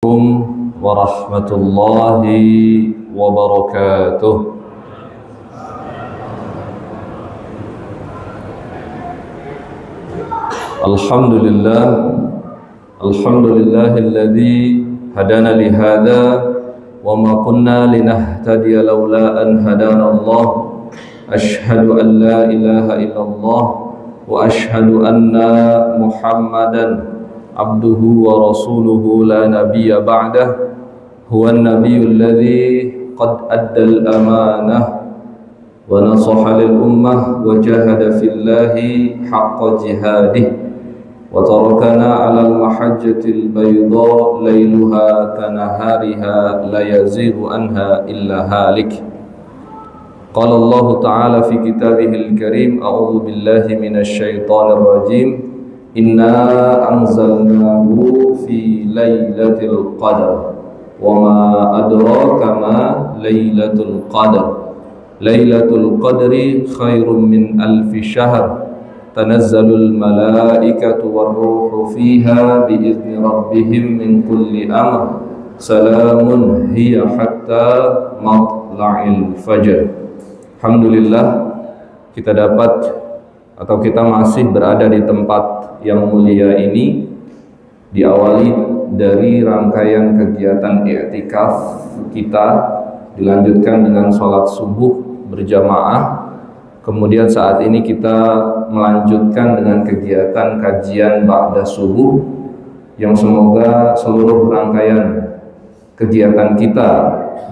Warahmatullahi wabarakatuh. Alhamdulillahilladzi hadana li hadza wa ma kunna linahtadiya laula an hadana Allah. Asyhadu an la ilaha illallah wa asyhadu anna Muhammadan abduhu wa rasuluhu la nabiyya ba'dah. Huwa an-nabiyyul ladzi qad addal amanah wa nasaha lil ummah wa jahada fillahi haqqa jihadih wa tarakana 'alal mahajjatil bayda lailuha kanahariha la yazighu anha illa halik. Qala Allah ta'ala fi kitabihil karim, a'udzu billahi minasy syaithanir rajim. Inna anzalnahu fi lailatul qadar wa ma adraka ma lailatul qadar. Lailatul qadri khairum min alfi syahr. Tanazzalul malaikatu warruhu fiha biizni rabbihim min kulli amr. Salamun hiya hatta matla'il fajr. Alhamdulillah, kita dapat atau kita masih berada di tempat yang mulia ini, diawali dari rangkaian kegiatan i'tikaf kita, dilanjutkan dengan sholat subuh berjamaah. Kemudian saat ini kita melanjutkan dengan kegiatan kajian ba'da subuh, yang semoga seluruh rangkaian kegiatan kita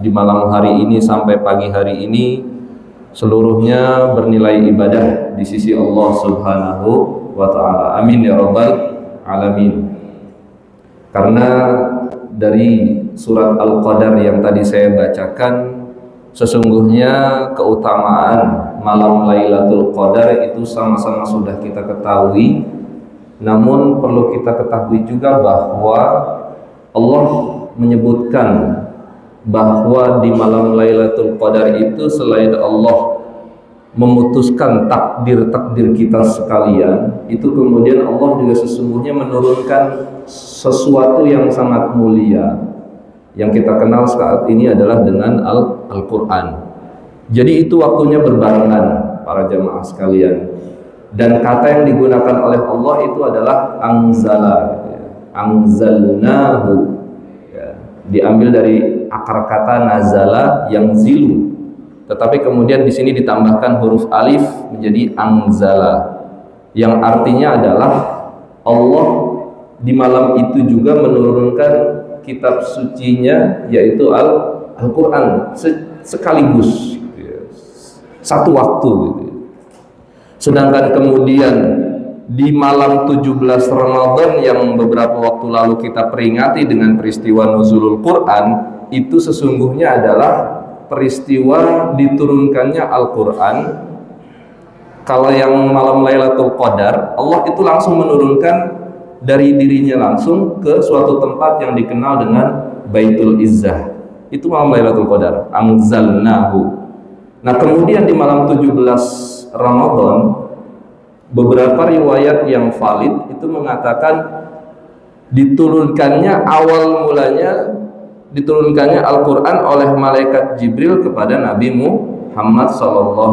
di malam hari ini sampai pagi hari ini seluruhnya bernilai ibadah di sisi Allah Subhanahu wa ta'ala. Amin ya rabbal alamin. Karena dari surat Al-Qadar yang tadi saya bacakan, sesungguhnya keutamaan malam Lailatul Qadar itu sama-sama sudah kita ketahui. Namun perlu kita ketahui juga bahwa Allah menyebutkan bahwa di malam Lailatul Qadar itu selain Allah memutuskan takdir-takdir kita sekalian, itu kemudian Allah juga sesungguhnya menurunkan sesuatu yang sangat mulia yang kita kenal saat ini adalah dengan Al-Quran. Jadi itu waktunya berbarengan para jamaah sekalian, dan kata yang digunakan oleh Allah itu adalah anzala, anzalnahu, diambil dari akar kata nazala yang zilu, tetapi kemudian di sini ditambahkan huruf alif menjadi anzala, yang artinya adalah Allah di malam itu juga menurunkan kitab sucinya, yaitu Al-Quran sekaligus, satu waktu. Sedangkan kemudian di malam 17 Ramadan yang beberapa waktu lalu kita peringati dengan peristiwa nuzulul Quran, itu sesungguhnya adalah peristiwa diturunkannya Al-Quran. Kalau yang malam Lailatul Qadar, Allah itu langsung menurunkan dari dirinya langsung ke suatu tempat yang dikenal dengan Baitul Izzah. Itu malam Lailatul Qadar, anzalnahu. Nah, kemudian di malam 17 Ramadan, beberapa riwayat yang valid itu mengatakan diturunkannya, awal mulanya diturunkannya Al-Quran oleh malaikat Jibril kepada Nabi Muhammad SAW.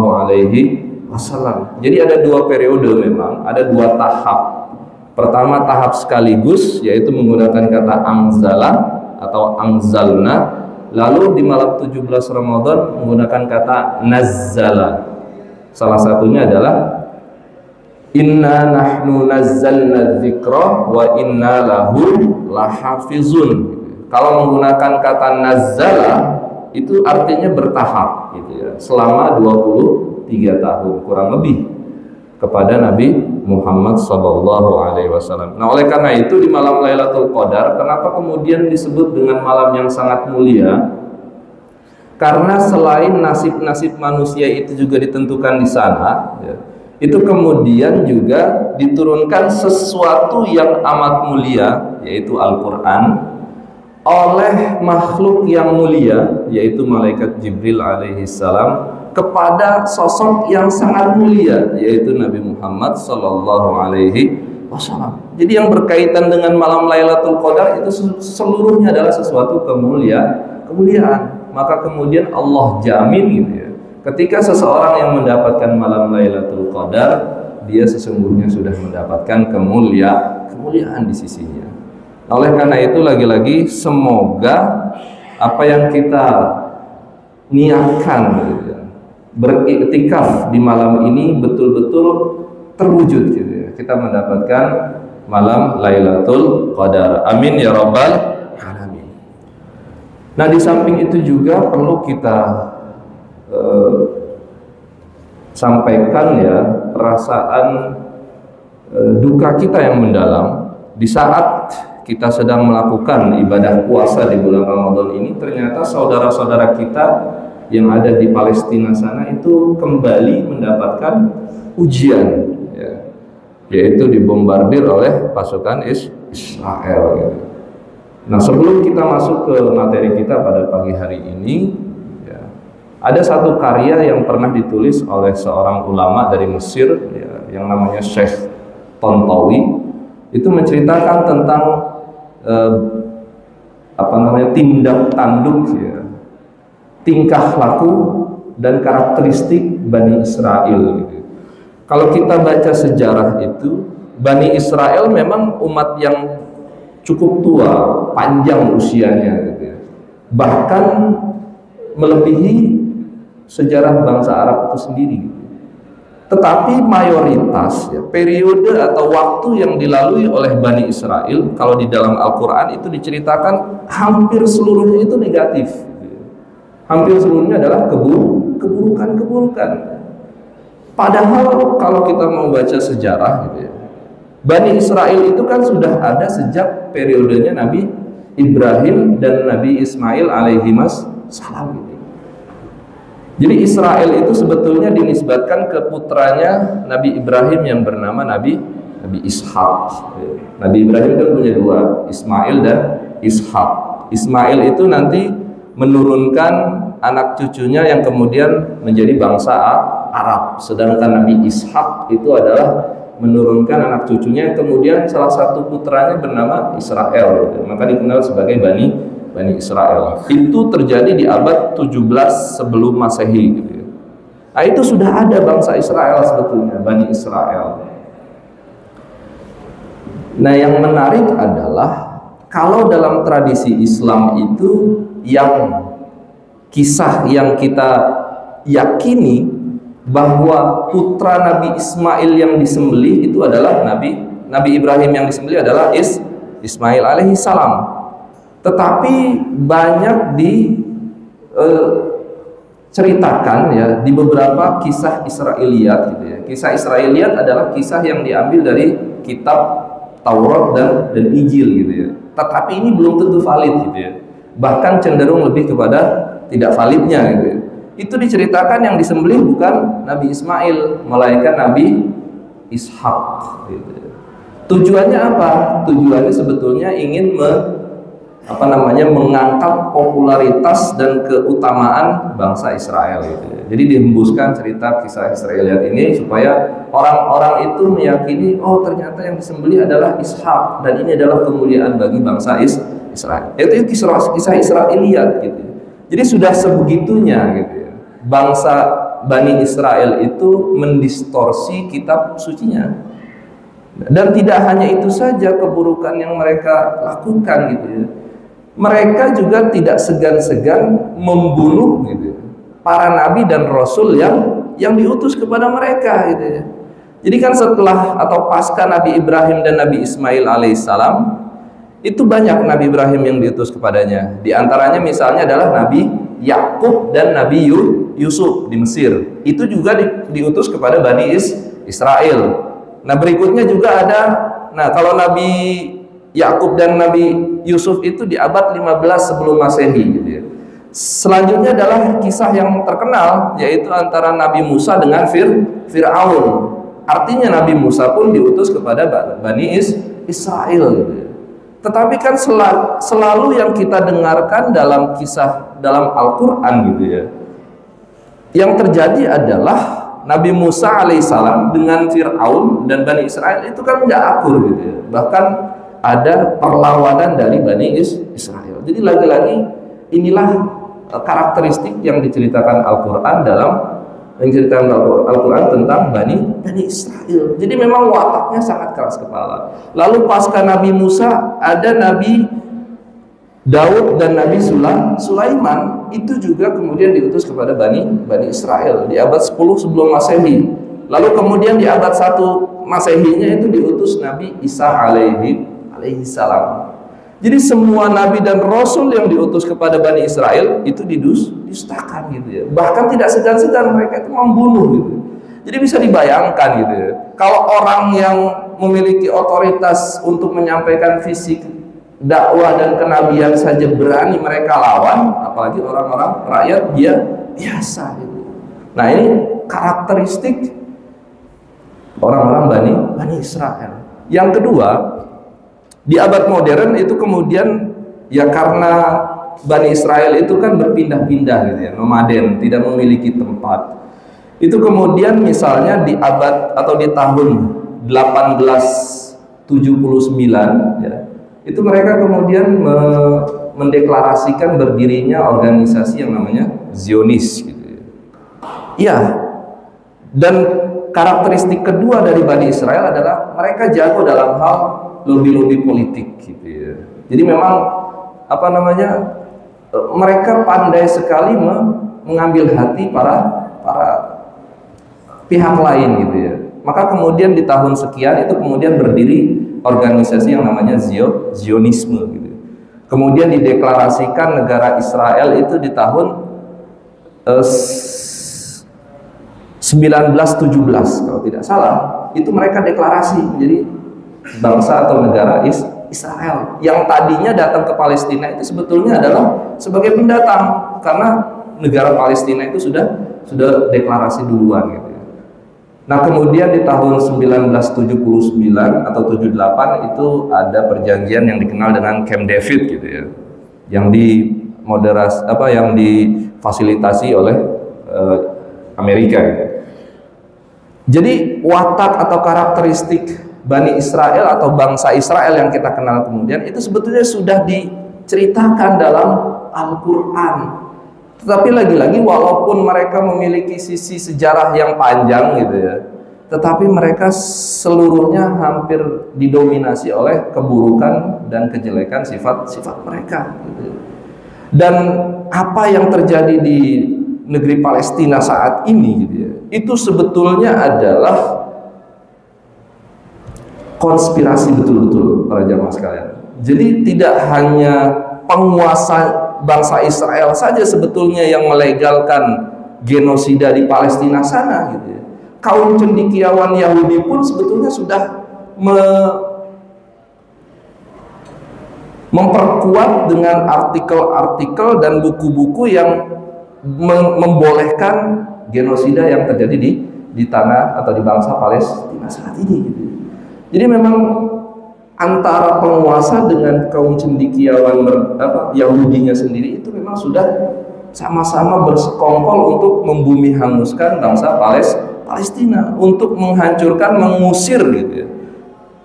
Jadi ada dua periode, memang ada dua tahap. Pertama tahap sekaligus, yaitu menggunakan kata anzala atau anzalna. Lalu di malam 17 Ramadan menggunakan kata nazzala. Salah satunya adalah inna nahnu nazzalna dzikra wa inna lahu lahafizun. Kalau menggunakan kata nazzala itu artinya bertahap gitu ya, selama 23 tahun kurang lebih kepada Nabi Muhammad SAW. Nah, oleh karena itu di malam Lailatul Qadar, kenapa kemudian disebut dengan malam yang sangat mulia? Karena selain nasib-nasib manusia itu juga ditentukan di sana, ya, itu kemudian juga diturunkan sesuatu yang amat mulia, yaitu Al-Quran, oleh makhluk yang mulia, yaitu malaikat Jibril alaihissalam, kepada sosok yang sangat mulia, yaitu Nabi Muhammad sallallahu alaihi wassalam. Jadi yang berkaitan dengan malam Lailatul Qadar itu seluruhnya adalah sesuatu kemuliaan. Maka kemudian Allah jamin gitu ya, ketika seseorang yang mendapatkan malam Lailatul Qadar, dia sesungguhnya sudah mendapatkan kemuliaan di sisinya. Oleh karena itu lagi-lagi semoga apa yang kita niatkan gitu ya, beriktikaf di malam ini betul-betul terwujud gitu ya. Kita mendapatkan malam Lailatul Qadar. Amin ya rabbal alamin. Nah, di samping itu juga perlu kita sampaikan ya perasaan duka kita yang mendalam di saat kita sedang melakukan ibadah puasa di bulan Ramadan ini. Ternyata saudara-saudara kita yang ada di Palestina sana itu kembali mendapatkan ujian ya, yaitu dibombardir oleh pasukan Israel gitu. Nah, sebelum kita masuk ke materi kita pada pagi hari ini ya, ada satu karya yang pernah ditulis oleh seorang ulama dari Mesir ya, yang namanya Syekh Tontawi. Itu menceritakan tentang tindak tanduk ya, tingkah laku dan karakteristik Bani Israel gitu. Kalau kita baca sejarah itu, Bani Israel memang umat yang cukup tua, panjang usianya gitu ya. Bahkan melebihi sejarah bangsa Arab itu sendiri. Tetapi mayoritas ya, periode atau waktu yang dilalui oleh Bani Israel, kalau di dalam Al-Quran itu diceritakan hampir seluruhnya itu negatif. Hampir seluruhnya adalah keburukan-keburukan. Padahal kalau kita mau baca sejarah gitu ya, Bani Israel itu kan sudah ada sejak periodenya Nabi Ibrahim dan Nabi Ismail alaihimassalam gitu. Jadi Israel itu sebetulnya dinisbatkan ke putranya Nabi Ibrahim yang bernama Nabi Ishak. Nabi Ibrahim kan punya dua, Ismail dan Ishak. Ismail itu nanti menurunkan anak cucunya yang kemudian menjadi bangsa Arab. Sedangkan Nabi Ishak itu adalah menurunkan anak cucunya yang kemudian salah satu putranya bernama Israel. Maka dikenal sebagai Bani Israel. Itu terjadi di abad 17 sebelum Masehi gitu ya. Nah, itu sudah ada bangsa Israel sebetulnya, Bani Israel. Nah, yang menarik adalah kalau dalam tradisi Islam itu yang kisah yang kita yakini bahwa putra Nabi Ismail yang disembelih itu adalah Nabi Ibrahim yang disembelih adalah Ismail alaihi salam. Tetapi banyak diceritakan ya di beberapa kisah Israiliyat gitu ya. Kisah Israiliyat adalah kisah yang diambil dari kitab Taurat dan Injil gitu ya. Tetapi ini belum tentu valid gitu ya. Bahkan cenderung lebih kepada tidak validnya gitu ya. Itu diceritakan yang disembelih bukan Nabi Ismail, melainkan Nabi Ishak gitu ya. Tujuannya apa? Tujuannya sebetulnya ingin mengangkat popularitas dan keutamaan bangsa Israel gitu ya. Jadi dihembuskan cerita kisah Israiliyat ini supaya orang-orang itu meyakini, oh ternyata yang disembelih adalah Ishak dan ini adalah kemuliaan bagi bangsa Israel. Itu kisah Israiliyat gitu. Jadi sudah sebegitunya gitu ya. Bangsa Bani Israel itu mendistorsi kitab sucinya. Dan tidak hanya itu saja keburukan yang mereka lakukan gitu ya. Mereka juga tidak segan-segan membunuh gitu ya, para nabi dan rasul yang diutus kepada mereka gitu ya. Jadi kan setelah atau pasca Nabi Ibrahim dan Nabi Ismail alaihissalam itu banyak Nabi Ibrahim yang diutus kepadanya. Di antaranya misalnya adalah Nabi Yakub dan Nabi Yusuf di Mesir. Itu juga diutus kepada Bani Israel. Nah, berikutnya juga ada, nah kalau Nabi Yakub dan Nabi Yusuf itu di abad 15 sebelum Masehi gitu ya. Selanjutnya adalah kisah yang terkenal, yaitu antara Nabi Musa dengan Fir'aun. Artinya Nabi Musa pun diutus kepada Bani Israel gitu ya. Tetapi kan selalu yang kita dengarkan dalam kisah dalam Al-Quran gitu ya, yang terjadi adalah Nabi Musa alaihissalam dengan Fir'aun dan Bani Israel itu kan nggak akur gitu ya. Bahkan ada perlawanan dari Bani Israel. Jadi lagi-lagi inilah karakteristik yang diceritakan Al-Quran Al-Quran tentang Bani Israel. Jadi memang wataknya sangat keras kepala. Lalu pasca Nabi Musa ada Nabi Daud dan Nabi Sulaiman, itu juga kemudian diutus kepada Bani Israel di abad 10 sebelum Masehi. Lalu kemudian di abad 1 Masehinya itu diutus Nabi Isa alaihi salam. Jadi semua nabi dan rasul yang diutus kepada Bani Israel itu didustakan gitu ya. Bahkan tidak segan-segan mereka itu membunuh gitu. Jadi bisa dibayangkan gitu ya. Kalau orang yang memiliki otoritas untuk menyampaikan visi dakwah dan kenabian saja berani mereka lawan, apalagi orang-orang rakyat dia biasa gitu. Nah, ini karakteristik orang-orang Bani Israel. Yang kedua, di abad modern itu kemudian ya karena Bani Israel itu kan berpindah-pindah gitu ya, nomaden, tidak memiliki tempat. Itu kemudian misalnya di abad atau di tahun 1879 ya, itu mereka kemudian mendeklarasikan berdirinya organisasi yang namanya Zionis gitu. Ya, dan karakteristik kedua dari Bani Israel adalah mereka jago dalam hal lobby-lobby politik gitu ya. Jadi memang mereka pandai sekali mengambil hati para pihak lain gitu ya. Maka kemudian di tahun sekian itu kemudian berdiri organisasi yang namanya Zionisme gitu. Kemudian dideklarasikan negara Israel itu di tahun 1917 kalau tidak salah. Itu mereka deklarasi menjadi bangsa atau negara Israel. Yang tadinya datang ke Palestina itu sebetulnya adalah sebagai pendatang, karena negara Palestina itu sudah deklarasi duluan gitu. Nah, kemudian di tahun 1979 atau 78 itu ada perjanjian yang dikenal dengan Camp David gitu ya, yang difasilitasi oleh Amerika gitu. Jadi watak atau karakteristik Bani Israel atau bangsa Israel yang kita kenal kemudian itu sebetulnya sudah diceritakan dalam Al-Quran. Tetapi lagi-lagi walaupun mereka memiliki sisi sejarah yang panjang gitu ya, tetapi mereka seluruhnya hampir didominasi oleh keburukan dan kejelekan sifat mereka gitu. Dan apa yang terjadi di negeri Palestina saat ini gitu ya, itu sebetulnya adalah konspirasi betul-betul para jamaah sekalian. Jadi tidak hanya penguasa bangsa Israel saja sebetulnya yang melegalkan genosida di Palestina sana gitu ya. Kaum cendekiawan Yahudi pun sebetulnya sudah memperkuat dengan artikel-artikel dan buku-buku yang membolehkan genosida yang terjadi di tanah atau di bangsa Palestina saat ini gitu. Jadi memang antara penguasa dengan kaum cendekiawan Yahudinya sendiri itu memang sudah sama-sama bersekongkol untuk membumi hanguskan bangsa Palestina, untuk menghancurkan, mengusir gitu ya,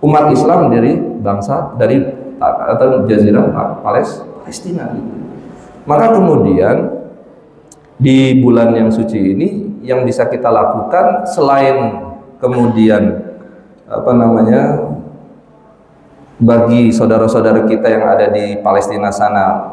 umat Islam dari Jazirah Palestina gitu. Maka kemudian di bulan yang suci ini yang bisa kita lakukan selain kemudian bagi saudara-saudara kita yang ada di Palestina sana,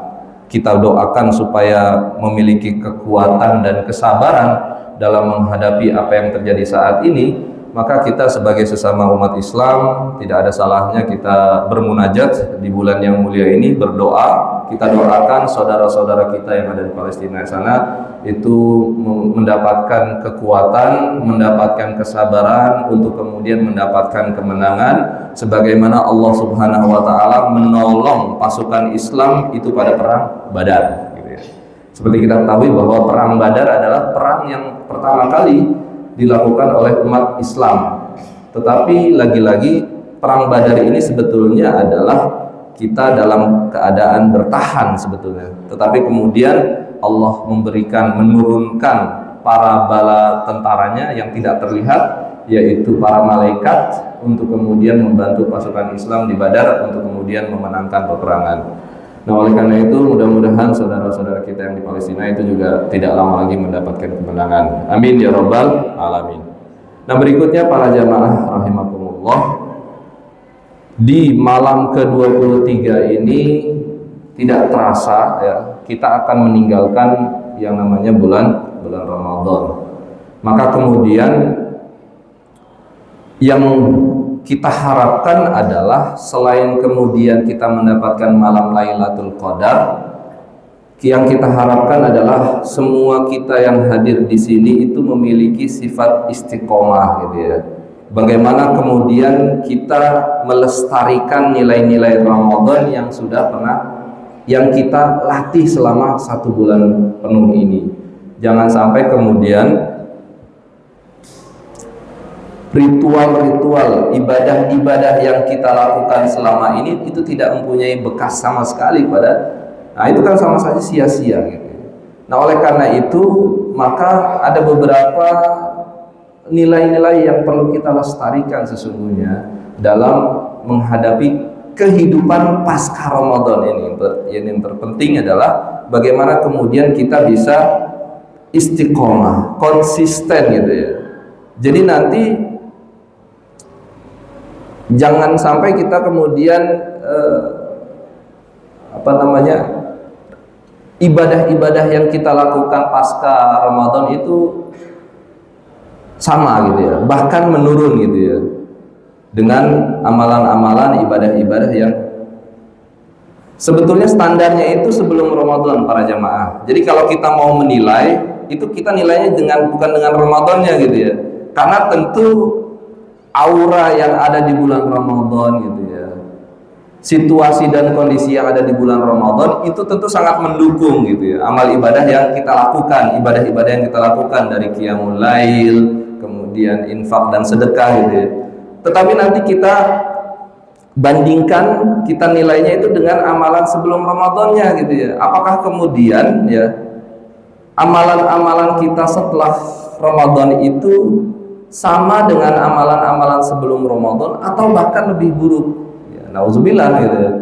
kita doakan supaya memiliki kekuatan dan kesabaran dalam menghadapi apa yang terjadi saat ini. Maka kita sebagai sesama umat Islam tidak ada salahnya kita bermunajat di bulan yang mulia ini, berdoa. Kita doakan saudara-saudara kita yang ada di Palestina sana itu mendapatkan kekuatan, mendapatkan kesabaran untuk kemudian mendapatkan kemenangan, sebagaimana Allah Subhanahu wa taala menolong pasukan Islam itu pada perang Badar gitu ya. Seperti kita ketahui bahwa perang Badar adalah perang yang pertama kali dilakukan oleh umat Islam. Tetapi lagi-lagi perang Badar ini sebetulnya adalah kita dalam keadaan bertahan sebetulnya. Tetapi kemudian Allah menurunkan para bala tentaranya yang tidak terlihat, yaitu para malaikat, untuk kemudian membantu pasukan Islam di Badar untuk kemudian memenangkan peperangan. Nah, oleh karena itu mudah-mudahan saudara-saudara kita yang di Palestina itu juga tidak lama lagi mendapatkan kemenangan. Amin ya rabbal alamin. Nah, berikutnya para jamaah rahimakumullah, di malam ke-23 ini tidak terasa ya, kita akan meninggalkan yang namanya bulan Ramadan. Maka kemudian yang kita harapkan adalah selain kemudian kita mendapatkan malam Lailatul Qadar, yang kita harapkan adalah semua kita yang hadir di sini itu memiliki sifat istiqomah gitu ya. Bagaimana kemudian kita melestarikan nilai-nilai Ramadan yang sudah yang kita latih selama 1 bulan penuh ini. Jangan sampai kemudian ritual-ritual, ibadah-ibadah yang kita lakukan selama ini itu tidak mempunyai bekas sama sekali nah itu kan sama saja sia-sia gitu. Nah, oleh karena itu maka ada beberapa nilai-nilai yang perlu kita lestarikan sesungguhnya dalam menghadapi kehidupan pasca Ramadan ini. Yang terpenting adalah bagaimana kemudian kita bisa istiqomah, konsisten gitu ya. Jadi nanti jangan sampai kita kemudian ibadah-ibadah yang kita lakukan pasca Ramadan itu sama gitu ya, bahkan menurun gitu ya, dengan amalan-amalan ibadah-ibadah yang sebetulnya standarnya itu sebelum Ramadan para jamaah. Jadi kalau kita mau menilai, itu kita nilainya bukan dengan Ramadannya gitu ya, karena tentu aura yang ada di bulan Ramadan gitu ya, situasi dan kondisi yang ada di bulan Ramadan itu tentu sangat mendukung gitu ya amal ibadah yang kita lakukan, ibadah-ibadah yang kita lakukan dari qiyamul lail, kemudian infak dan sedekah gitu ya. Tetapi nanti kita bandingkan, kita nilainya itu dengan amalan sebelum Ramadannya gitu ya. Apakah kemudian ya amalan-amalan kita setelah Ramadan itu sama dengan amalan-amalan sebelum Ramadan atau bahkan lebih buruk ya, nauzubillah gitu ya.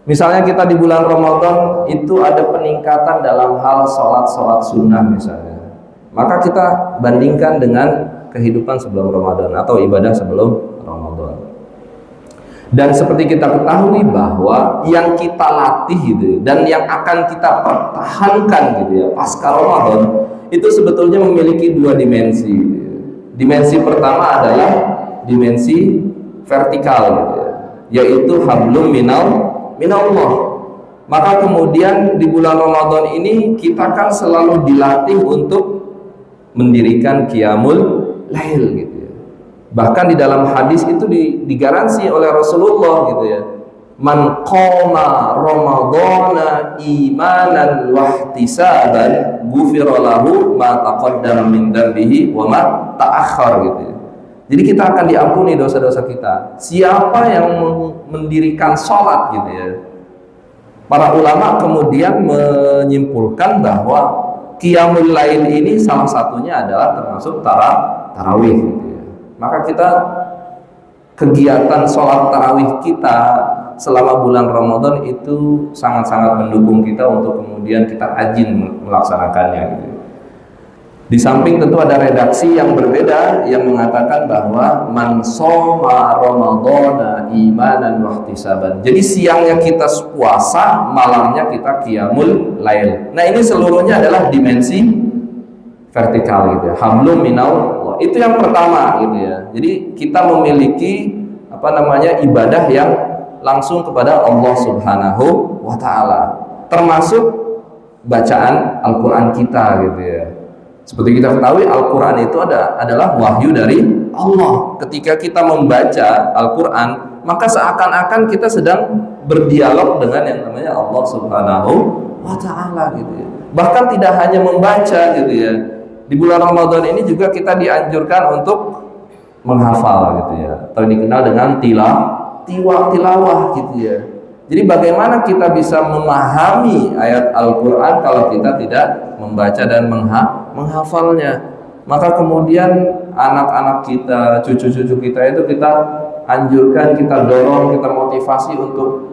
Misalnya kita di bulan Ramadan itu ada peningkatan dalam hal sholat sunnah misalnya, maka kita bandingkan dengan kehidupan sebelum Ramadan atau ibadah sebelum Ramadan. Dan seperti kita ketahui bahwa yang kita latih gitu dan yang akan kita pertahankan gitu ya pasca Ramadan itu sebetulnya memiliki 2 dimensi gitu ya. Dimensi pertama adalah dimensi vertikal gitu ya, yaitu hablum minallah. Maka kemudian di bulan Ramadan ini kita kan selalu dilatih untuk mendirikan qiyamul lail gitu ya. Bahkan di dalam hadis itu digaransi oleh Rasulullah gitu ya, man qama ramadhana imanan wahtisaban ghufira lahu ma taqaddama min dhanbihi wa ma ta'akhkhar gitu ya. Jadi kita akan diampuni dosa-dosa kita siapa yang mendirikan sholat gitu ya. Para ulama kemudian menyimpulkan bahwa qiyamul lail ini salah satunya adalah termasuk tarawih gitu ya. Maka kita kegiatan sholat tarawih kita selama bulan Ramadan itu sangat-sangat mendukung kita untuk kemudian kita rajin melaksanakannya gitu. Di samping tentu ada redaksi yang berbeda yang mengatakan bahwa man shoma ramadhana imanan wahtisaban. Jadi siangnya kita puasa, malamnya kita qiyamul lail. Nah, ini seluruhnya adalah dimensi vertikal gitu ya. Hablum minallah. Itu yang pertama gitu ya. Jadi kita memiliki ibadah yang langsung kepada Allah Subhanahu wa taala. Termasuk bacaan Al-Qur'an kita gitu ya. Seperti kita ketahui Al-Quran itu adalah wahyu dari Allah. Ketika kita membaca Al-Quran, maka seakan-akan kita sedang berdialog dengan yang namanya Allah Subhanahu wa ta'ala gitu ya. Bahkan tidak hanya membaca gitu ya. Di bulan Ramadan ini juga kita dianjurkan untuk menghafal gitu ya. Atau dikenal dengan tilawah gitu ya. Jadi bagaimana kita bisa memahami ayat Al-Quran kalau kita tidak membaca dan menghafalnya. Maka kemudian anak-anak kita, cucu-cucu kita itu kita anjurkan, kita dorong, kita motivasi untuk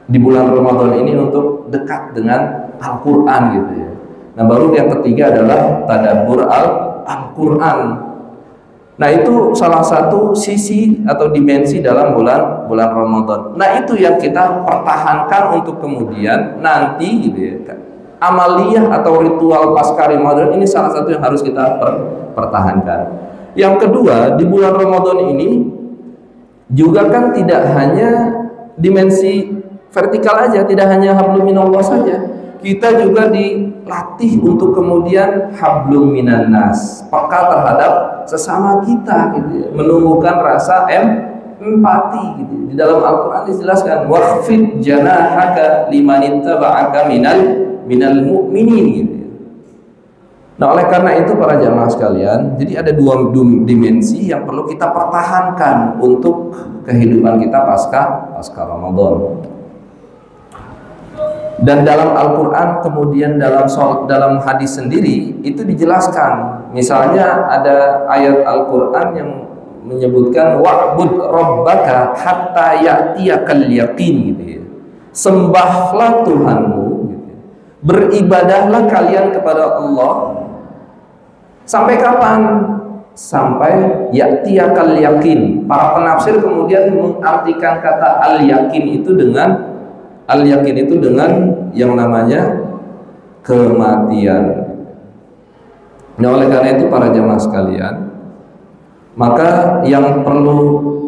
di bulan Ramadan ini untuk dekat dengan Al-Quran gitu ya. Nah baru yang ketiga adalah tadabbur Al-Quran. Nah itu salah satu sisi atau dimensi dalam bulan Ramadan. Nah itu yang kita pertahankan untuk kemudian nanti gitu ya, amaliyah atau ritual pasca Ramadan ini salah satu yang harus kita pertahankan. Yang kedua, di bulan Ramadan ini juga kan tidak hanya dimensi vertikal aja, tidak hanya hablum minallah saja. Kita juga dilatih untuk kemudian hablum minan nas, peka terhadap sesama kita gitu ya, menumbuhkan rasa empati gitu. Di dalam Al-Qur'an dijelaskan waqfid janahaka liman ittaba'aka minal mu'minin gitu. Nah oleh karena itu para jamaah sekalian, jadi ada dua dimensi yang perlu kita pertahankan untuk kehidupan kita pasca Ramadan. Dan dalam Al-Quran kemudian dalam hadis sendiri itu dijelaskan. Misalnya ada ayat Al-Quran yang menyebutkan wa'bud rabbaka hatta ya'tiyakal yaqin gitu ya. Sembahlah Tuhanmu gitu. Beribadahlah kalian kepada Allah sampai kapan? Sampai ya'tiyakal yaqin. Para penafsir kemudian mengartikan kata al-yaqin itu dengan yang namanya kematian. Nah oleh karena itu para jamaah sekalian, maka yang perlu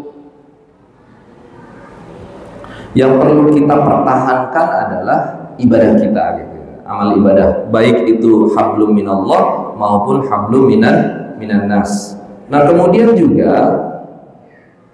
kita pertahankan adalah ibadah kita gitu. Amal ibadah, baik itu hablum minallah maupun hablum minan nas. Nah kemudian juga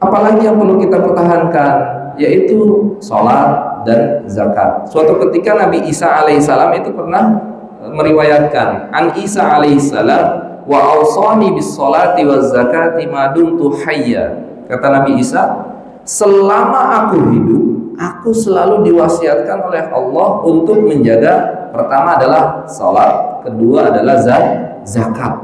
apalagi yang perlu kita pertahankan, yaitu sholat dan zakat. Suatu ketika Nabi Isa alaihissalam itu pernah meriwayatkan an Isa alaihissalam wa awsani bis sholati waz zakati ma dumtu hayya. Kata Nabi Isa, selama aku hidup aku selalu diwasiatkan oleh Allah untuk menjaga, pertama adalah sholat, kedua adalah zakat.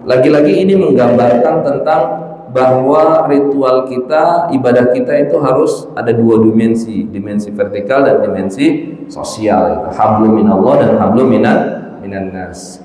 Lagi-lagi ini menggambarkan tentang bahwa ritual kita, ibadah kita itu harus ada dua dimensi vertikal dan dimensi sosial, hablum minallah dan hablum minan nas.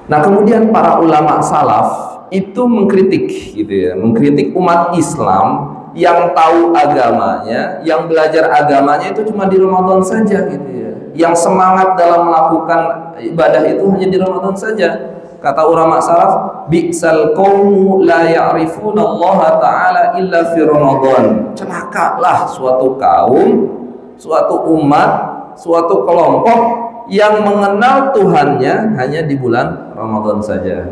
Nah kemudian para ulama salaf itu mengkritik gitu ya, mengkritik umat Islam yang tahu agamanya, yang belajar agamanya itu cuma di Ramadan saja gitu ya, yang semangat dalam melakukan ibadah itu hanya di Ramadan saja. Kata ulama salaf, bi'sal qaumu la ya'rifuna Allah Ta'ala illa fi Ramadan. Celakalah suatu kaum, suatu umat, suatu kelompok yang mengenal Tuhannya hanya di bulan Ramadan saja.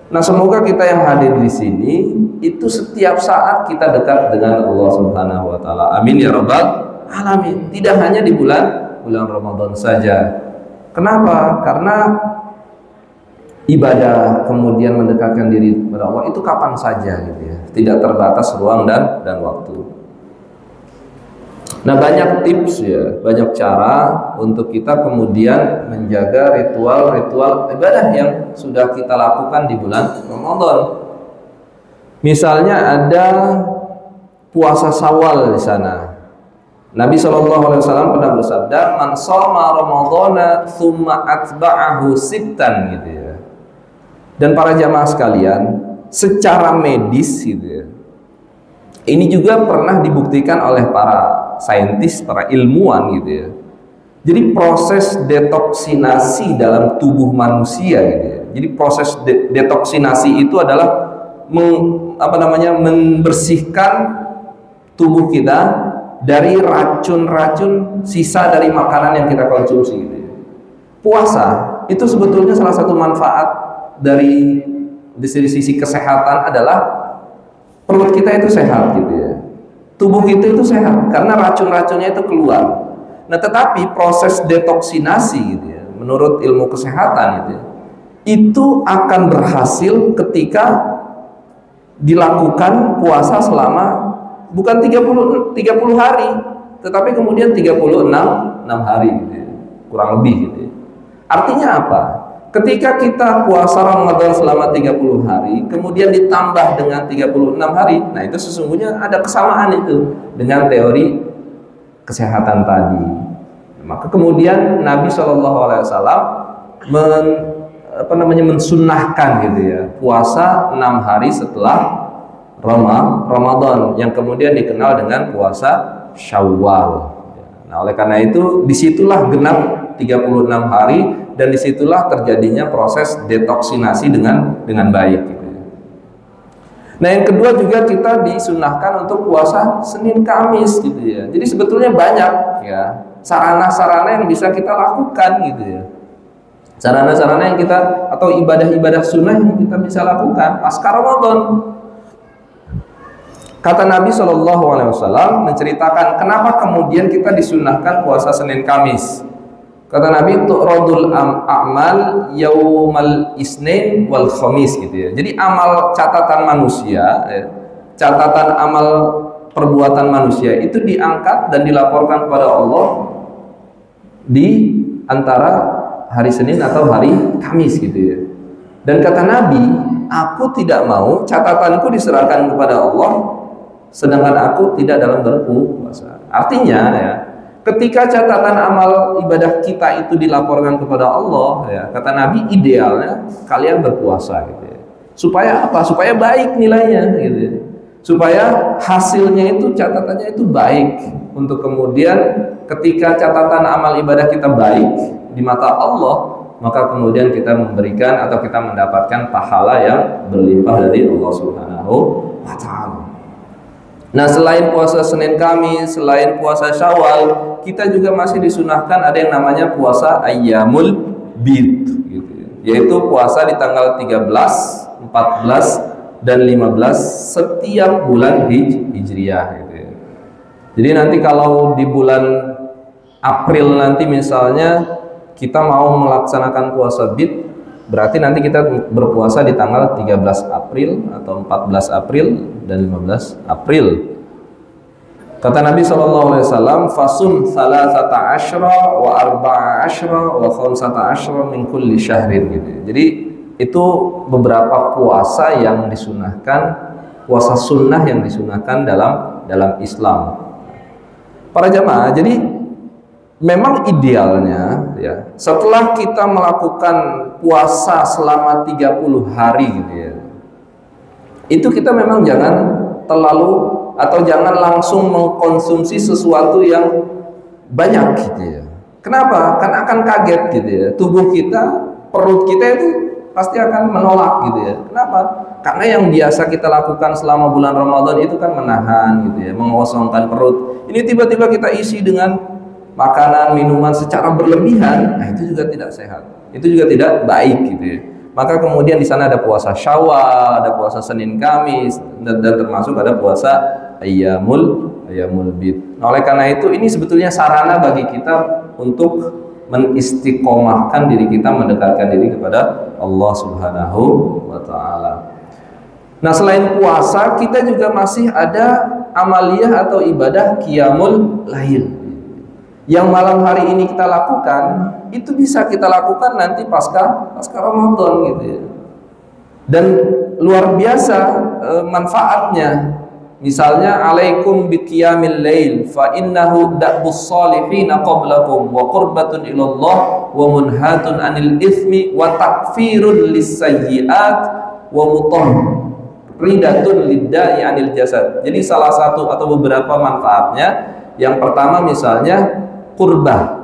Nah, semoga kita yang hadir di sini itu setiap saat kita dekat dengan Allah Subhanahu wa taala. Amin ya rabbal alamin. Tidak hanya di bulan Ramadan saja. Kenapa? Karena ibadah kemudian mendekatkan diri kepada Allah itu kapan saja gitu ya, tidak terbatas ruang dan waktu. Nah banyak tips ya, banyak cara untuk kita kemudian menjaga ritual ibadah yang sudah kita lakukan di bulan Ramadan. Misalnya ada puasa Syawal di sana. Nabi SAW pernah bersabda, man shoma ramadhana thumma atba'ahu sittan gitu ya. Dan para jamaah sekalian, secara medis gitu ya, ini juga pernah dibuktikan oleh para saintis, para ilmuwan gitu ya. Jadi proses detoksinasi dalam tubuh manusia gitu ya. Jadi proses detoksinasi itu adalah membersihkan tubuh kita dari racun-racun sisa dari makanan yang kita konsumsi gitu ya. Puasa itu sebetulnya salah satu manfaat dari sisi kesehatan adalah perut kita itu sehat gitu ya, tubuh kita itu sehat karena racun-racunnya itu keluar. Nah tetapi proses detoksinasi gitu ya, menurut ilmu kesehatan gitu ya, itu akan berhasil ketika dilakukan puasa selama bukan 30 hari, tetapi kemudian 36 hari gitu ya, kurang lebih gitu ya. Artinya apa? ketika kita puasa Ramadan selama 30 hari, kemudian ditambah dengan 36 hari, nah itu sesungguhnya ada kesamaan itu dengan teori kesehatan tadi. Maka kemudian Nabi SAW mensunnahkan gitu ya, puasa 6 hari setelah Ramadan yang kemudian dikenal dengan puasa Syawal. Nah, oleh karena itu disitulah genap 36 hari dan disitulah terjadinya proses detoksinasi dengan baik gitu. Nah, yang kedua juga kita disunahkan untuk puasa Senin Kamis gitu ya. Jadi sebetulnya banyak ya sarana-sarana yang bisa kita lakukan gitu ya. Sarana-sarana yang kita atau ibadah-ibadah sunnah yang kita bisa lakukan pasca Ramadan. Kata Nabi SAW menceritakan kenapa kemudian kita disunahkan puasa Senin Kamis. Kata Nabi, tu'radul a'mal yaumal isnin wal khamis gitu ya. Jadi amal catatan manusia, catatan amal perbuatan manusia itu diangkat dan dilaporkan kepada Allah di antara hari Senin atau hari Kamis gitu ya. Dan kata Nabi, aku tidak mau catatanku diserahkan kepada Allah sedangkan aku tidak dalam berpuasa. Artinya ya, ketika catatan amal ibadah kita itu dilaporkan kepada Allah ya, kata Nabi idealnya kalian berpuasa gitu ya. Supaya apa? Supaya baik nilainya gitu ya. Supaya hasilnya itu catatannya itu baik untuk kemudian ketika catatan amal ibadah kita baik di mata Allah, maka kemudian kita memberikan atau kita mendapatkan pahala yang berlimpah dari Allah Subhanahu wa taala. Nah, selain puasa Senin Kamis, selain puasa Syawal, kita juga masih disunahkan ada yang namanya puasa Ayyamul Bid gitu ya. Yaitu puasa di tanggal 13, 14 dan 15 setiap bulan Hijriah gitu ya. Jadi nanti kalau di bulan April nanti misalnya kita mau melaksanakan puasa Bid, berarti nanti kita berpuasa di tanggal 13 April atau 14 April dan 15 April. Kata Nabi SAW, fasum salasata asyra wa arba'a asyra wa khamsata asyra min kulli syahrin gitu. Jadi itu beberapa puasa yang disunahkan, puasa sunnah yang disunahkan dalam Islam. Para jamaah, jadi memang idealnya ya, setelah kita melakukan puasa selama 30 hari gitu ya, itu kita memang jangan terlalu atau jangan langsung mengkonsumsi sesuatu yang banyak gitu ya. Kenapa? Kan akan kaget gitu ya. Tubuh kita, perut kita itu pasti akan menolak gitu ya. Kenapa? Karena yang biasa kita lakukan selama bulan Ramadan itu kan menahan gitu ya, mengosongkan perut. Ini tiba-tiba kita isi dengan makanan, minuman secara berlebihan, nah itu juga tidak sehat. Itu juga tidak baik gitu ya. Maka kemudian di sana ada puasa Syawal, ada puasa Senin Kamis, dan termasuk ada puasa Ayyamul Bid. Nah, oleh karena itu ini sebetulnya sarana bagi kita untuk menistiqomahkan diri kita, mendekatkan diri kepada Allah Subhanahu wa taala. Nah, selain puasa kita juga masih ada amaliyah atau ibadah Qiyamul Lail. Yang malam hari ini kita lakukan, itu bisa kita lakukan nanti pasca Ramadan gitu ya. Dan luar biasa manfaatnya. Misalnya alaikum biqiyamil lail fa innahu da'bus shalihin qablakum wa qurbatun ilallah wa munhatun anil ithmi wa takfirun lis-sayyi'at wa mutahridatun lid-da'i anil jasad. Jadi salah satu atau beberapa manfaatnya, yang pertama misalnya qurbah.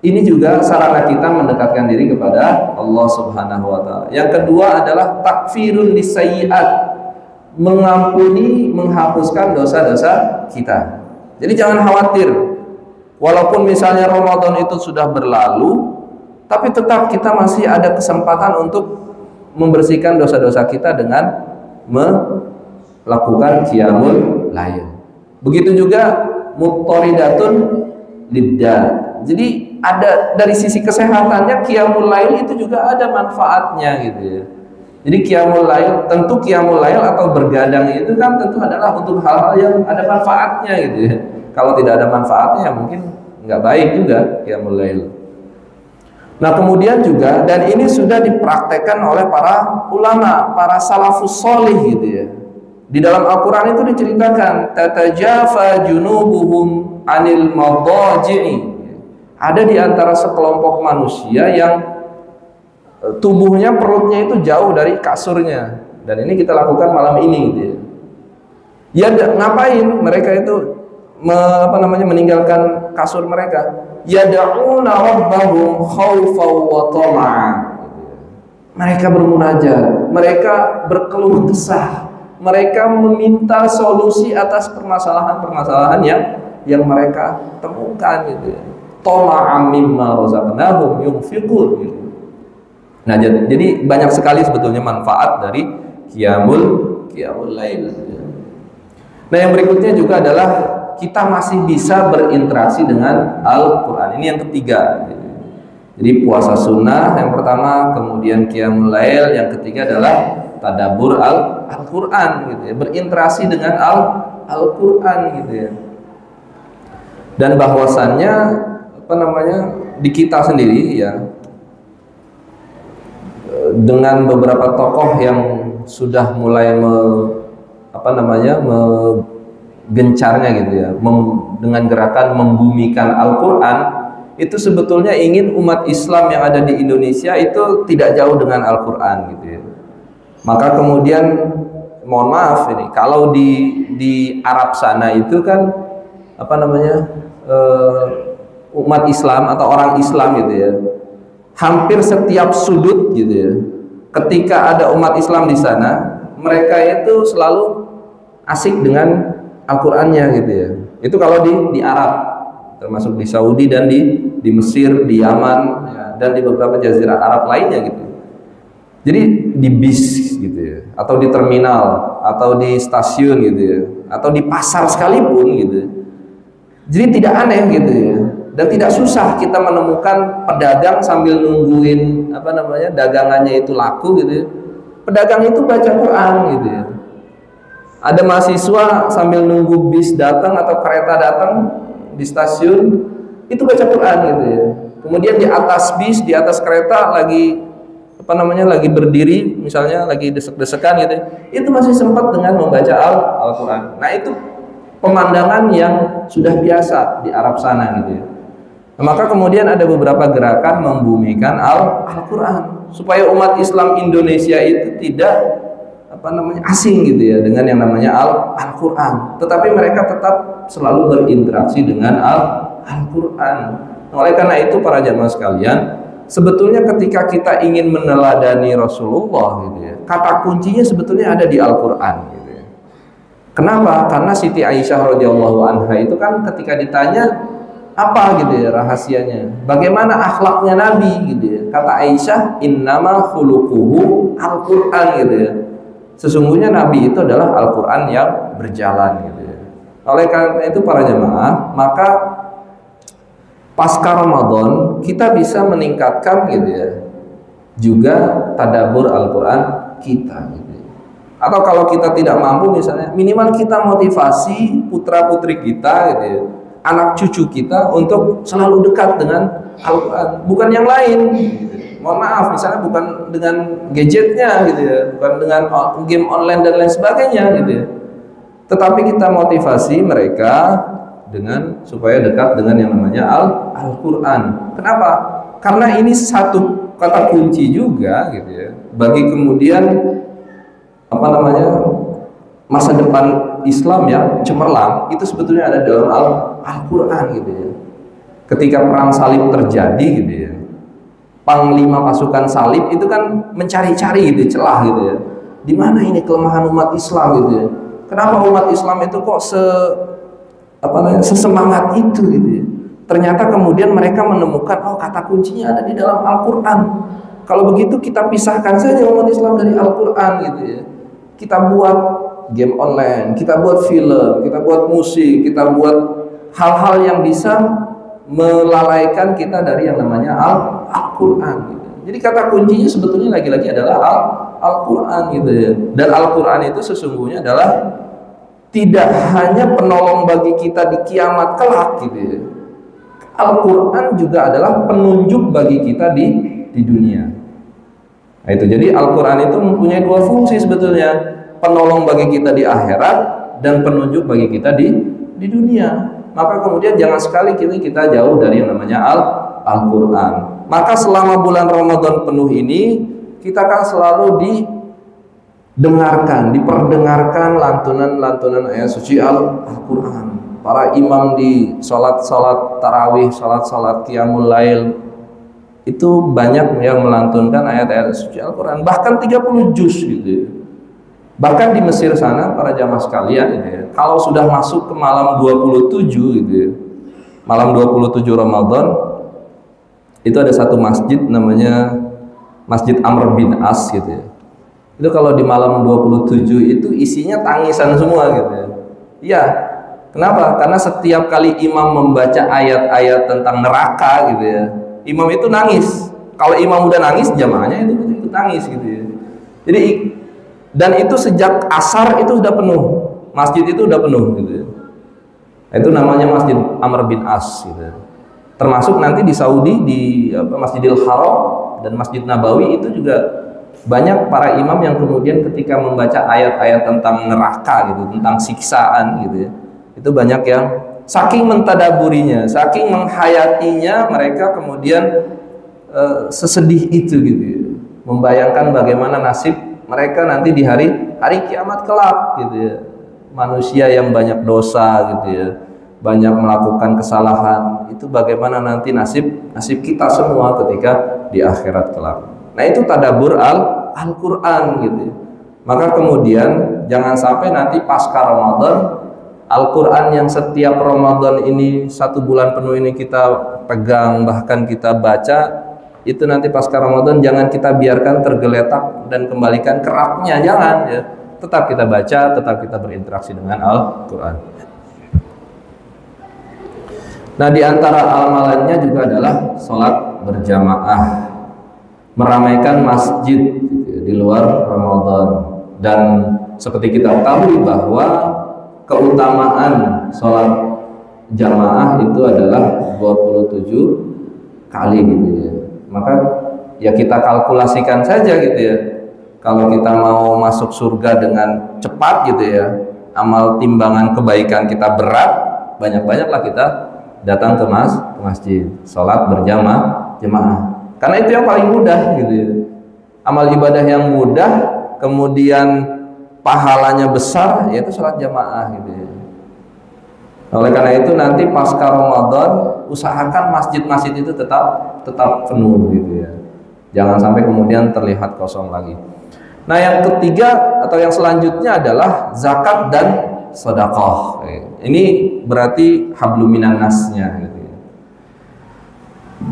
Ini juga sarana kita mendekatkan diri kepada Allah Subhanahu wa taala. Yang kedua adalah takfirun lis-sayyi'at, mengampuni, menghapuskan dosa-dosa kita. Jadi jangan khawatir, walaupun misalnya Ramadan itu sudah berlalu, tapi tetap kita masih ada kesempatan untuk membersihkan dosa-dosa kita dengan melakukan Qiyamul Lail. Begitu juga muttaridatun lidda. Jadi ada dari sisi kesehatannya Qiyamul Lail itu juga ada manfaatnya gitu ya. Jadi Qiyamul Lail, tentu Qiyamul Lail atau bergadang itu kan tentu adalah untuk hal-hal yang ada manfaatnya gitu ya. Kalau tidak ada manfaatnya ya mungkin nggak baik juga Qiyamul Lail. Nah kemudian juga, dan ini sudah dipraktekkan oleh para ulama, para salafus solih gitu ya. Di dalam Al-Quran itu diceritakan, tatajafa junubuhum anil madaji'i. Ada di antara sekelompok manusia yang tubuhnya, perutnya itu jauh dari kasurnya. Dan ini kita lakukan malam ini gitu ya. Ya ngapain mereka itu meninggalkan kasur mereka? Yad'una rabbahum khaufan wa tama'an. Mereka bermunajat, mereka berkeluh kesah, mereka meminta solusi atas permasalahan-permasalahan yang mereka temukan gitu ya. Tama'an mimma razaqnahum yunfiqun gitu. Nah, jadi banyak sekali sebetulnya manfaat dari qiyamul lail. Nah, yang berikutnya juga adalah kita masih bisa berinteraksi dengan Al-Quran. Ini yang ketiga. Jadi puasa sunnah yang pertama, kemudian qiyamul lail, yang ketiga adalah tadabbur Al-Quran gitu ya. Berinteraksi dengan Al-Quran gitu ya. Dan bahwasannya di kita sendiri ya, dengan beberapa tokoh yang sudah mulai gencarnya gitu ya, dengan gerakan membumikan Al-Quran, itu sebetulnya ingin umat Islam yang ada di Indonesia itu tidak jauh dengan Al-Quran gitu ya. Maka kemudian, mohon maaf ini, kalau di Arab sana itu kan umat Islam atau orang Islam gitu ya, hampir setiap sudut gitu ya, ketika ada umat Islam di sana, mereka itu selalu asik dengan Al-Qurannya gitu ya. Itu kalau di Arab, termasuk di Saudi dan di Mesir, di Yaman ya, dan di beberapa jazirah Arab lainnya gitu. Jadi di bis gitu ya, atau di terminal, atau di stasiun gitu ya, atau di pasar sekalipun gitu. Jadi tidak aneh gitu ya, dan tidak susah kita menemukan pedagang sambil nungguin dagangannya itu laku gitu ya. Pedagang itu baca Quran gitu ya. Ada mahasiswa sambil nunggu bis datang atau kereta datang di stasiun, itu baca Quran gitu ya. Kemudian di atas bis, di atas kereta lagi berdiri, misalnya lagi desek-desekan gitu ya, itu masih sempat dengan membaca Al-Quran. Nah itu pemandangan yang sudah biasa di Arab sana gitu ya. Nah, maka kemudian ada beberapa gerakan membumikan Al-Quran supaya umat Islam Indonesia itu tidak asing gitu ya dengan yang namanya Al-Quran, tetapi mereka tetap selalu berinteraksi dengan Al-Quran. Oleh karena itu para jamaah sekalian, sebetulnya ketika kita ingin meneladani Rasulullah gitu ya, kata kuncinya sebetulnya ada di Al-Quran gitu ya. Kenapa? Karena Siti Aisyah radhiyallahu anha itu kan ketika ditanya apa gitu ya rahasianya, bagaimana akhlaknya Nabi gitu ya, kata Aisyah, innama khuluquhu Al-Quran gitu ya. Sesungguhnya Nabi itu adalah Al-Quran yang berjalan gitu ya. Oleh karena itu para jemaah, maka pasca Ramadan kita bisa meningkatkan gitu ya, juga tadabbur Al-Quran kita gitu ya. Atau kalau kita tidak mampu misalnya, minimal kita motivasi putra-putri kita gitu ya, anak cucu kita untuk selalu dekat dengan Al-Quran, bukan yang lain gitu. Mohon maaf, misalnya bukan dengan gadgetnya gitu ya, bukan dengan game online dan lain sebagainya gitu ya, tetapi kita motivasi mereka dengan supaya dekat dengan yang namanya Al-Quran. Kenapa? Karena ini satu kata kunci juga gitu ya, bagi kemudian masa depan Islam yang cemerlang, itu sebetulnya ada dalam Al-Quran gitu ya. Ketika perang salib terjadi gitu ya, panglima pasukan salib itu kan mencari-cari gitu celah gitu ya, di mana ini kelemahan umat Islam gitu ya, kenapa umat Islam itu kok sesemangat itu gitu ya. Ternyata kemudian mereka menemukan, oh kata kuncinya ada di dalam Al-Quran. Kalau begitu kita pisahkan saja umat Islam dari Al-Quran gitu ya. Kita buat game online, kita buat film, kita buat musik, kita buat hal-hal yang bisa melalaikan kita dari yang namanya Al-Quran gitu. Jadi kata kuncinya sebetulnya lagi-lagi adalah Al-Quran gitu ya. Dan Al-Quran itu sesungguhnya adalah tidak hanya penolong bagi kita di kiamat kelak gitu ya. Al-Quran juga adalah penunjuk bagi kita di dunia. Nah, itu jadi Al-Quran itu mempunyai dua fungsi sebetulnya, penolong bagi kita di akhirat dan penunjuk bagi kita di dunia. Maka kemudian jangan sekali kita jauh dari yang namanya Al-Quran. Maka selama bulan Ramadan penuh ini kita akan selalu diperdengarkan lantunan-lantunan ayat suci Al-Quran. Para imam di salat-salat tarawih, salat-salat qiyamul lail itu banyak yang melantunkan ayat-ayat suci Al-Quran, bahkan 30 juz gitu. Bahkan di Mesir sana para jamaah sekalian gitu ya, kalau sudah masuk ke malam 27 gitu ya, malam 27 Ramadan, itu ada satu masjid namanya Masjid Amr bin As gitu ya. Itu kalau di malam 27 itu isinya tangisan semua gitu ya. Iya. Kenapa? Karena setiap kali imam membaca ayat-ayat tentang neraka gitu ya, imam itu nangis. Kalau imam udah nangis, jamaahnya itu nangis gitu ya. Jadi dan itu sejak asar itu sudah penuh. Masjid itu udah penuh gitu ya. Itu namanya Masjid Amr bin As gitu ya. Termasuk nanti di Saudi di Masjidil Haram dan Masjid Nabawi itu juga banyak para imam yang kemudian ketika membaca ayat-ayat tentang neraka gitu, tentang siksaan gitu ya, itu banyak yang saking mentadaburinya, saking menghayatinya, mereka kemudian sesedih itu gitu ya, membayangkan bagaimana nasib mereka nanti di hari kiamat kelak gitu ya. Manusia yang banyak dosa gitu ya, banyak melakukan kesalahan, itu bagaimana nanti nasib kita semua ketika di akhirat kelak. Nah, itu tadabbur Al-Quran gitu ya. Maka kemudian jangan sampai nanti pasca Ramadan, Al-Quran yang setiap Ramadan ini 1 bulan penuh ini kita pegang, bahkan kita baca, itu nanti pasca Ramadan jangan kita biarkan tergeletak dan kembalikan keraknya, jangan ya. Tetap kita baca, tetap kita berinteraksi dengan Al-Quran. Nah, di antara amalannya juga adalah sholat berjamaah, meramaikan masjid di luar Ramadan. Dan seperti kita ketahui bahwa keutamaan sholat jamaah itu adalah 27 kali gitu ya. Maka ya kita kalkulasikan saja gitu ya. Kalau kita mau masuk surga dengan cepat gitu ya, amal timbangan kebaikan kita berat, banyak-banyaklah kita datang ke masjid, sholat berjamaah. Karena itu yang paling mudah gitu ya. Amal ibadah yang mudah, kemudian pahalanya besar, yaitu sholat jamaah gitu ya. Oleh karena itu nanti pasca Ramadan usahakan masjid-masjid itu tetap penuh gitu ya. Jangan sampai kemudian terlihat kosong lagi. Nah, yang ketiga atau yang selanjutnya adalah zakat dan sedekah. Ini berarti hablum minan nasnya gitu ya.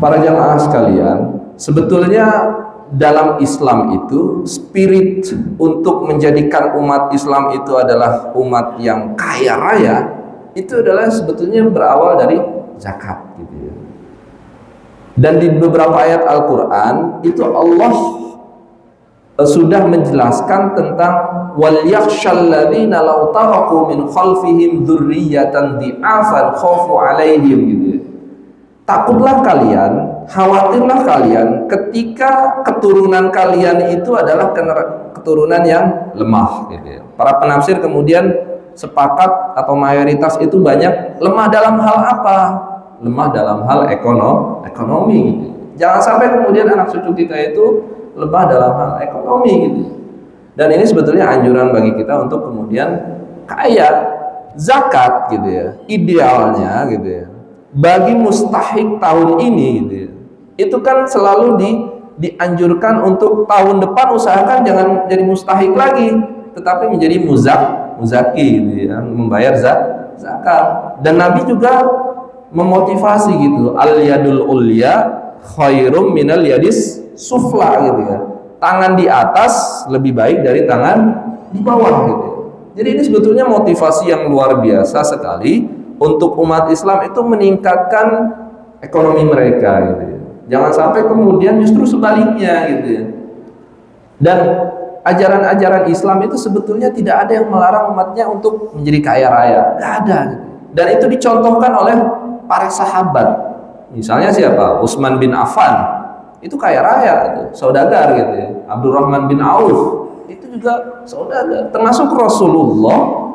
Para jamaah sekalian, sebetulnya dalam Islam itu spirit untuk menjadikan umat Islam itu adalah umat yang kaya raya, itu adalah sebetulnya berawal dari zakat gitu ya. Dan di beberapa ayat Al-Quran itu Allah sudah menjelaskan tentang wal yakhshal ladzina law taraku min khalfihim dzurriyyatan dhi'afan khafu 'alaihim gitu ya. Takutlah kalian, khawatirlah kalian ketika keturunan kalian itu adalah keturunan yang lemah gitu ya. Para penafsir kemudian sepakat atau mayoritas itu banyak lemah dalam hal apa? Lemah dalam hal ekonomi gitu. Jangan sampai kemudian anak cucu kita itu lemah dalam hal ekonomi gitu. Dan ini sebetulnya anjuran bagi kita untuk kemudian kaya, zakat gitu ya. Idealnya gitu ya. Bagi mustahik tahun ini gitu ya, itu kan selalu dianjurkan untuk tahun depan usahakan jangan jadi mustahik lagi, tetapi menjadi muzaki gitu ya, membayar zakat. Dan Nabi juga memotivasi gitu, al yadul ulya khairum minal yadis sufla gitu ya. Tangan di atas lebih baik dari tangan di bawah gitu ya. Jadi ini sebetulnya motivasi yang luar biasa sekali untuk umat Islam itu meningkatkan ekonomi mereka gitu ya. Jangan sampai kemudian justru sebaliknya gitu ya. Dan ajaran-ajaran Islam itu sebetulnya tidak ada yang melarang umatnya untuk menjadi kaya raya, tidak ada gitu. Dan itu dicontohkan oleh para sahabat. Misalnya siapa? Utsman bin Affan. Itu kaya raya, itu saudagar gitu ya. Abdurrahman bin Auf itu juga saudagar. Termasuk Rasulullah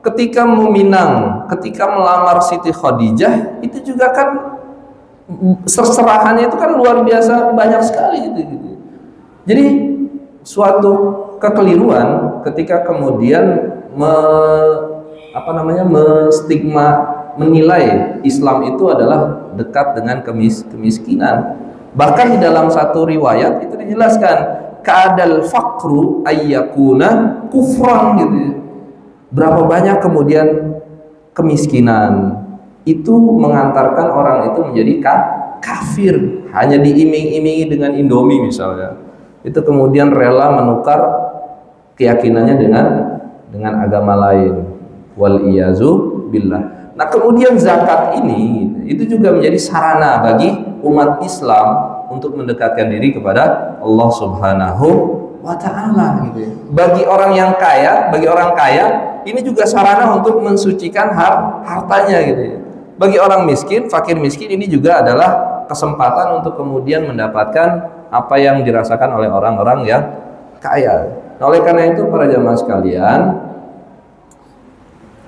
ketika meminang, ketika melamar Siti Khadijah, itu juga kan seserahannya itu kan luar biasa banyak sekali gitu. Jadi suatu kekeliruan ketika kemudian menstigma, menilai Islam itu adalah dekat dengan kemiskinan. Bahkan di dalam satu riwayat itu dijelaskan kadal faqru ayyakuna kufran gitu. Berapa banyak kemudian kemiskinan itu mengantarkan orang itu menjadi kafir, hanya diiming-imingi dengan Indomie misalnya. Itu kemudian rela menukar keyakinannya dengan agama lain. Wal iyazu billah. Nah, kemudian zakat ini itu juga menjadi sarana bagi umat Islam untuk mendekatkan diri kepada Allah Subhanahu wa ta'ala gitu ya. Bagi orang yang kaya, bagi orang kaya ini juga sarana untuk mensucikan hartanya gitu ya. Bagi orang miskin, fakir miskin ini juga adalah kesempatan untuk kemudian mendapatkan apa yang dirasakan oleh orang-orang yang kaya. Nah, oleh karena itu para jamaah sekalian,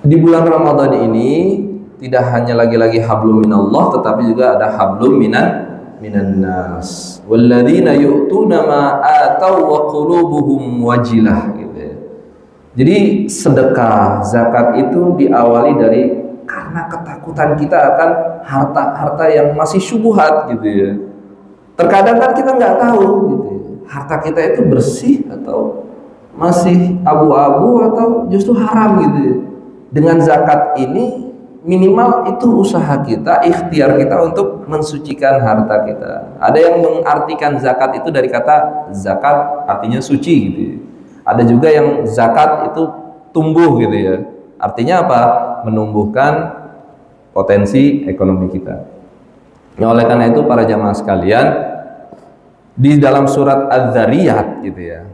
di bulan Ramadan ini tidak hanya lagi-lagi hablum minallah, tetapi juga ada hablum minan nas. Walladzina yu'tuna ma atau wa qulubuhum wajilah gitu ya. Jadi sedekah, zakat itu diawali dari karena ketakutan kita akan harta-harta yang masih syubhat gitu ya. Terkadang kan kita nggak tahu gitu ya, harta kita itu bersih atau masih abu-abu atau justru haram gitu ya. Dengan zakat ini minimal itu usaha kita, ikhtiar kita untuk mensucikan harta kita. Ada yang mengartikan zakat itu dari kata zakat artinya suci gitu ya. Ada juga yang zakat itu tumbuh gitu ya. Artinya apa? Menumbuhkan potensi ekonomi kita. Nah, oleh karena itu para jamaah sekalian, di dalam surat Az-Zariyat gitu ya,